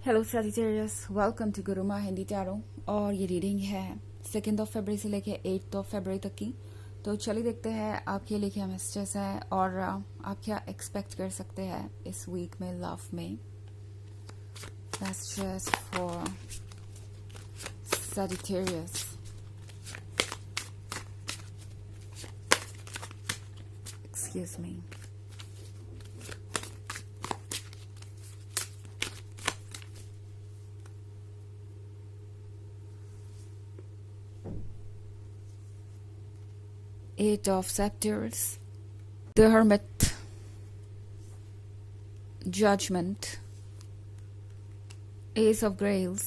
Hello Sagittarius, welcome to Guruma Hindi tarot. और ये reading है 2 फरवरी से लेके 8 फरवरी तक की। तो चलिए देखते हैं आपके लिए क्या मैसेजेस है और आप क्या एक्सपेक्ट कर सकते हैं इस वीक में लव में। Messages for Sagittarius. Excuse me. Eight of Scepters, the Hermit, Judgment, Ace of Grails,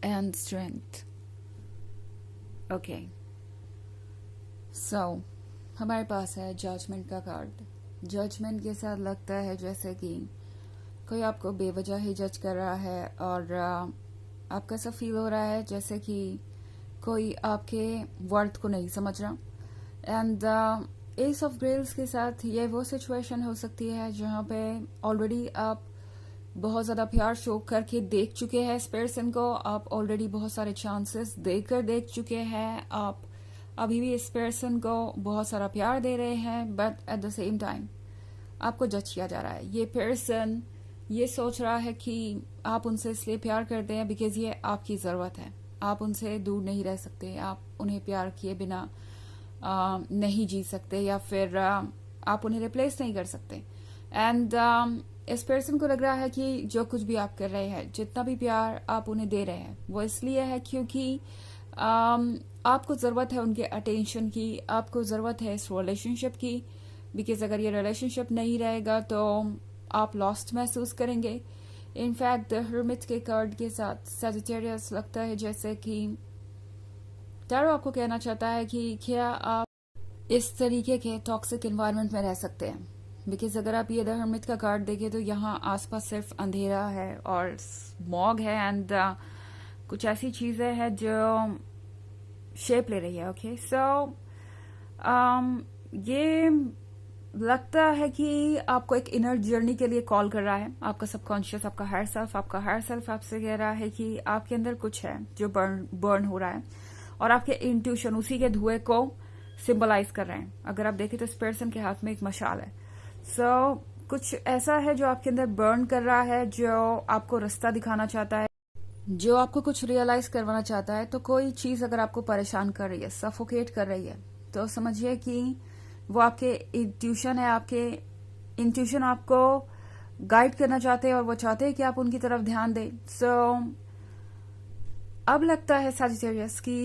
and Strength. Okay. So, हमारे पास है जजमेंट का कार्ड। जजमेंट के साथ लगता है जैसे कि कोई आपको बेवजह ही जज कर रहा है और आपको ऐसा फील हो रहा है जैसे कि कोई आपके वर्थ को नहीं समझ रहा। एंड एस ऑफ ग्रेल्स के साथ ये वो सिचुएशन हो सकती है जहाँ पे ऑलरेडी आप बहुत ज़्यादा प्यार शो करके देख चुके हैं इस पर्सन को। आप ऑलरेडी बहुत सारे चांसेस देकर देख चुके हैं। आप अभी भी इस पर्सन को बहुत सारा प्यार दे रहे हैं, but at the same time आपको जज किया जा रहा है। ये पर्सन ये सोच रहा है कि आप उनसे इसलिए प्यार करते हैं बिकॉज ये आपकी ज़रूरत है। आप उनसे दूर नहीं रह सकते, आप उन्हें प्यार किए बिना नहीं जी सकते, या फिर आप उन्हें रिप्लेस नहीं कर सकते। एंड इस पर्सन को लग रहा है कि जो कुछ भी आप कर रहे हैं, जितना भी प्यार आप उन्हें दे रहे हैं, वो इसलिए है क्योंकि आपको ज़रूरत है उनके अटेंशन की, आपको ज़रूरत है इस रिलेशनशिप की। बिकॉज अगर ये रिलेशनशिप नहीं रहेगा तो आप लॉस्ट महसूस करेंगे। इनफैक्ट द हर्मिट के कार्ड के साथ सजिटेरियस लगता है जैसे कि टैरो आपको कहना चाहता है कि क्या आप इस तरीके के टॉक्सिक एनवायरनमेंट में रह सकते हैं। बिकॉज अगर आप ये द हर्मिट का कार्ड देखें तो यहाँ आसपास सिर्फ अंधेरा है और स्मॉग है एंड कुछ ऐसी चीजें हैं जो शेप ले रही है। ओके, सो ये लगता है कि आपको एक इनर जर्नी के लिए कॉल कर रहा है। आपका सबकॉन्शियस, आपका हायर सेल्फ आपसे कह रहा है कि आपके अंदर कुछ है जो बर्न हो रहा है और आपके इंट्यूशन उसी के धुएं को सिंबलाइज कर रहे हैं। अगर आप देखें तो इस पर्सन के हाथ में एक मशाल है। सो कुछ ऐसा है जो आपके अंदर बर्न कर रहा है, जो आपको रास्ता दिखाना चाहता है, जो आपको कुछ रियलाइज करवाना चाहता है। तो कोई चीज अगर आपको परेशान कर रही है, सफोकेट कर रही है, तो समझिए कि वो आपके इंट्यूशन है। आपके इंट्यूशन आपको गाइड करना चाहते हैं और वो चाहते हैं कि आप उनकी तरफ ध्यान दें। सो अब लगता है सजिटेरियस कि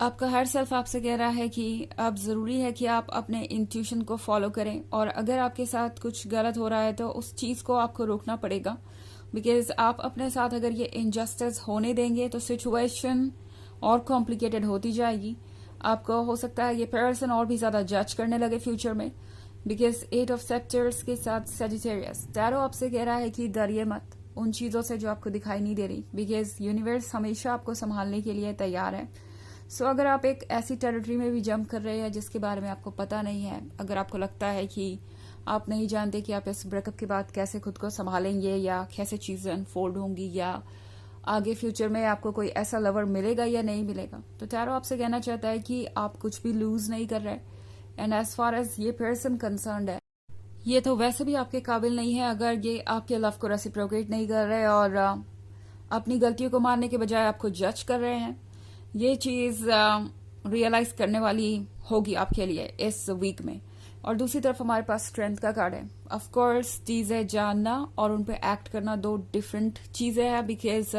आपका हर सेल्फ आपसे कह रहा है कि अब जरूरी है कि आप अपने इंट्यूशन को फॉलो करें, और अगर आपके साथ कुछ गलत हो रहा है तो उस चीज को आपको रोकना पड़ेगा। बिकॉज आप अपने साथ अगर ये इनजस्टिस होने देंगे तो सिचुएशन और कॉम्प्लिकेटेड होती जाएगी। आपको हो सकता है ये पर्सन और भी ज्यादा जज करने लगे फ्यूचर में। बिकॉज 8 ऑफ सेक्टर्स के साथ सजिटेरियस टैरो आपसे कह रहा है कि डरिए मत उन चीजों से जो आपको दिखाई नहीं दे रही। बिकॉज यूनिवर्स हमेशा आपको संभालने के लिए तैयार है। सो अगर आप एक ऐसी टेरिटरी में भी जंप कर रहे हैं जिसके बारे में आपको पता नहीं है, अगर आपको लगता है कि आप नहीं जानते कि आप इस ब्रेकअप के बाद कैसे खुद को संभालेंगे या कैसे चीजें अनफोल्ड होंगी, या आगे फ्यूचर में आपको कोई ऐसा लवर मिलेगा या नहीं मिलेगा, तो टैरो आपसे कहना चाहता है कि आप कुछ भी लूज नहीं कर रहे। एंड एज फार एज ये पर्सन कंसर्न्ड है, ये तो वैसे भी आपके काबिल नहीं है अगर ये आपके लव को रेसिप्रोकेट नहीं कर रहे और अपनी गलतियों को मारने के बजाय आपको जज कर रहे हैं। ये चीज रियलाइज करने वाली होगी आपके लिए इस वीक में। और दूसरी तरफ हमारे पास स्ट्रेंथ का कार्ड है। ऑफ कोर्स चीजें जानना और उन पे एक्ट करना दो डिफरेंट चीजें हैं। बिकॉज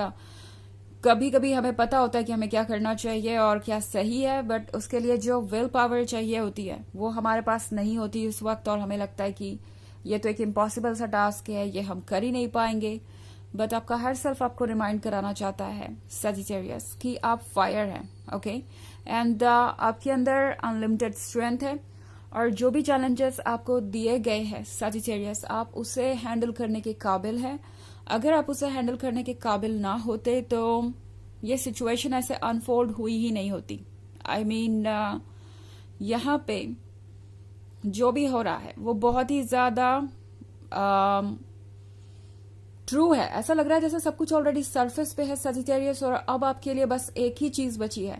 कभी कभी हमें पता होता है कि हमें क्या करना चाहिए और क्या सही है, बट उसके लिए जो विल पावर चाहिए होती है वो हमारे पास नहीं होती उस वक्त, और हमें लगता है कि ये तो एक इम्पॉसिबल सा टास्क है, ये हम कर ही नहीं पाएंगे। बट आपका हर सेल्फ आपको रिमाइंड कराना चाहता है सजिटेरियस कि आप फायर हैं। ओके, एंड आपके अंदर अनलिमिटेड स्ट्रेंथ है, और जो भी चैलेंजेस आपको दिए गए हैं सजिटेरियस, आप उसे हैंडल करने के काबिल है। अगर आप उसे हैंडल करने के काबिल ना होते तो ये सिचुएशन ऐसे अनफोल्ड हुई ही नहीं होती। आई मीन यहाँ पे जो भी हो रहा है वो बहुत ही ज्यादा ट्रू है। ऐसा लग रहा है जैसे सब कुछ ऑलरेडी सरफेस पे है सजिटेरियस, और अब आपके लिए बस एक ही चीज बची है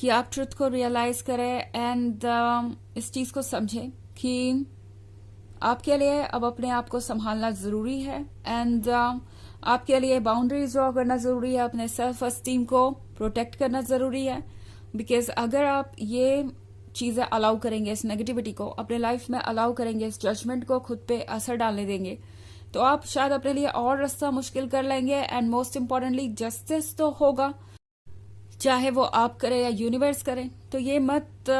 कि आप ट्रुथ को रियलाइज करें एंड इस चीज को समझें कि आपके लिए अब अपने आप को संभालना जरूरी है एंड आपके लिए बाउंड्रीज ड्रॉ करना जरूरी है, अपने सेल्फ एस्टीम को प्रोटेक्ट करना जरूरी है। बिकॉज अगर आप ये चीजें अलाउ करेंगे, इस नेगेटिविटी को अपने लाइफ में अलाउ करेंगे, इस जजमेंट को खुद पे असर डालने देंगे, तो आप शायद अपने लिए और रास्ता मुश्किल कर लेंगे। एंड मोस्ट इम्पोर्टेंटली जस्टिस तो होगा, चाहे वो आप करें या यूनिवर्स करें। तो ये मत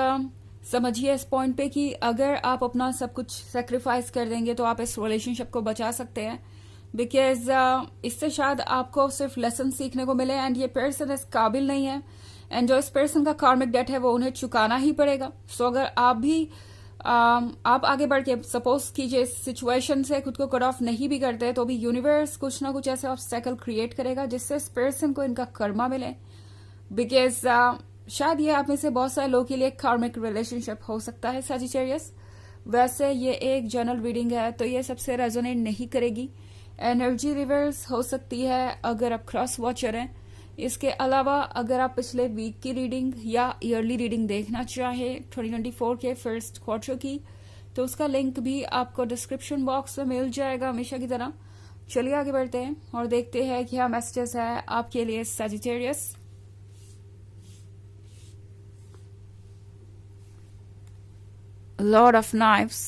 समझिए इस पॉइंट पे कि अगर आप अपना सब कुछ सेक्रीफाइस कर देंगे तो आप इस रिलेशनशिप को बचा सकते हैं। बिकॉज इससे शायद आपको सिर्फ लेसन सीखने को मिले एंड ये पर्सन इस काबिल नहीं है, एंड जो इस पर्सन का कार्मिक डेट है वो उन्हें चुकाना ही पड़ेगा। सो अगर आप भी आप आगे बढ़ के सपोज कीजिए इस सिचुएशन से खुद को कट ऑफ नहीं भी करते, तो भी यूनिवर्स कुछ ना कुछ ऐसे ऑब्स्टेकल क्रिएट करेगा जिससे इस पर्सन को इनका कर्मा मिले। बिकॉज शायद ये आप में से बहुत सारे लोगों के लिए कार्मिक रिलेशनशिप हो सकता है सजिटेरियस। वैसे ये एक जनरल रीडिंग है तो ये सबसे रेजोनेट नहीं करेगी। एनर्जी रिवर्स हो सकती है अगर आप क्रॉस वॉचर हैं। इसके अलावा अगर आप पिछले वीक की रीडिंग या ईयरली रीडिंग देखना चाहे 2024 के फर्स्ट क्वार्टर की, तो उसका लिंक भी आपको डिस्क्रिप्शन बॉक्स में मिल जाएगा हमेशा की तरह। चलिए आगे बढ़ते हैं और देखते हैं क्या मैसेजेस है आपके लिए Sagittarius. Lord of Knives,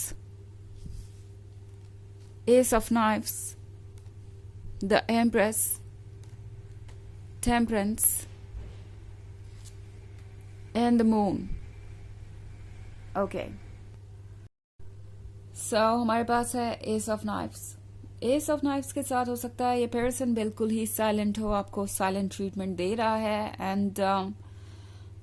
Ace of Knives, the Empress, Temperance, and the Moon. Okay. So हमारे पास है Ace of Knives. Ace of Knives के साथ हो सकता है ये पर्सन बिल्कुल ही साइलेंट हो, आपको साइलेंट ट्रीटमेंट दे रहा है एंड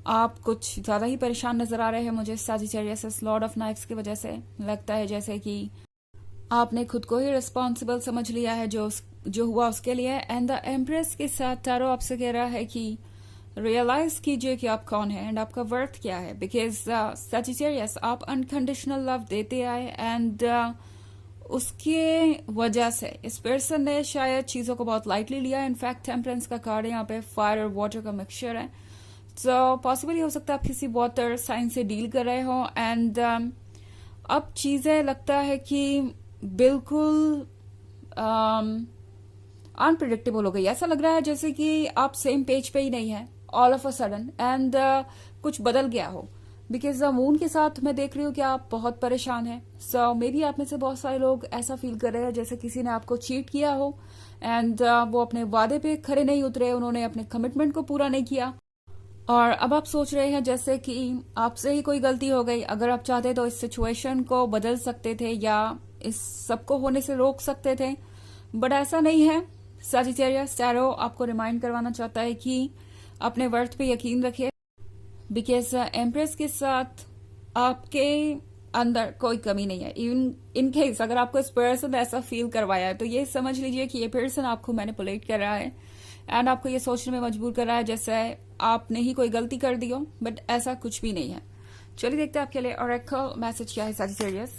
आप कुछ ज्यादा ही परेशान नजर आ रहे हैं मुझे सजिटेरियस लॉर्ड ऑफ नाइफ्स की वजह से। लगता है जैसे कि आपने खुद को ही रिस्पॉन्सिबल समझ लिया है जो हुआ उसके लिए। एंड द एम्प्रेस के साथ टैरो आपसे कह रहा है कि रियलाइज कीजिए कि आप कौन है एंड आपका वर्थ क्या है। बिकॉज सजिटेरियस आप अनकंडीशनल लव देते आए एंड उसके वजह से इस पर्सन ने शायद चीजों को बहुत लाइटली लिया। इनफैक्ट टेम्परेंस का कार्ड यहाँ पे फायर और वाटर का मिक्सचर है। तो पॉसिबल हो सकता है आप किसी वाटर साइन से डील कर रहे हो एंड अब चीजें लगता है कि बिल्कुल अनप्रिडिक्टेबल हो गई। ऐसा लग रहा है जैसे कि आप सेम पेज पे ही नहीं है all of a sudden and कुछ बदल गया हो। बिकॉज मून के साथ मैं देख रही हूँ कि आप बहुत परेशान हैं। सो मे बी आप में से बहुत सारे लोग ऐसा फील कर रहे हैं जैसे किसी ने आपको चीट किया हो एंड वो अपने वादे पे खरे नहीं उतरे, उन्होंने अपने कमिटमेंट को पूरा नहीं किया और अब आप सोच रहे हैं जैसे कि आपसे ही कोई गलती हो गई। अगर आप चाहते तो इस सिचुएशन को बदल सकते थे या इस सबको होने से रोक सकते थे, बट ऐसा नहीं है। सजिटेरियस टैरो आपको रिमाइंड करवाना चाहता है कि अपने वर्थ पे यकीन रखिए। बिकॉज एम्प्रेस के साथ आपके अंदर कोई कमी नहीं है। इवन इन केस अगर आपको इस पर्सन ऐसा फील करवाया है तो ये समझ लीजिए कि ये पर्सन आपको मैनिपुलेट कर रहा है एंड आपको ये सोचने में मजबूर कर रहा है जैसे आपने ही कोई गलती कर दी हो, बट ऐसा कुछ भी नहीं है। चलिए देखते हैं आपके लिए ऑरेकल मैसेज क्या है सजिटेरियस।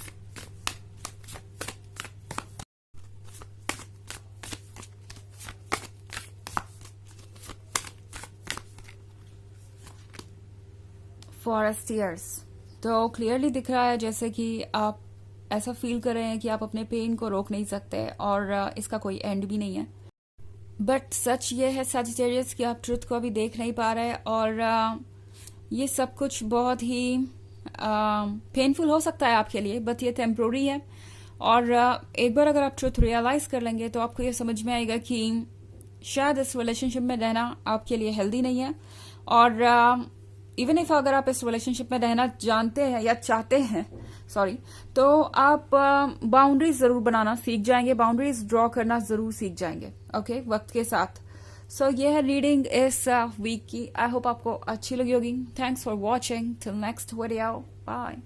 फॉरेस्टियर्स तो क्लियरली दिख रहा है जैसे कि आप ऐसा फील कर रहे हैं कि आप अपने पेन को रोक नहीं सकते और इसका कोई एंड भी नहीं है। बट सच ये है सजिटेरियस कि आप ट्रुथ को अभी देख नहीं पा रहे और ये सब कुछ बहुत ही पेनफुल हो सकता है आपके लिए, बट ये टेम्प्रोरी है। और एक बार अगर आप ट्रुथ रियलाइज कर लेंगे तो आपको ये समझ में आएगा कि शायद इस रिलेशनशिप में रहना आपके लिए हेल्दी नहीं है। और इवन इफ अगर आप इस रिलेशनशिप में रहना जानते हैं या चाहते हैं तो आप बाउंड्रीज जरूर बनाना सीख जाएंगे, बाउंड्रीज ड्रॉ करना जरूर सीख जाएंगे ओके वक्त के साथ। सो ये है रीडिंग इस वीक की। आई होप आपको अच्छी लगी होगी। Thanks for watching. Till next video, bye.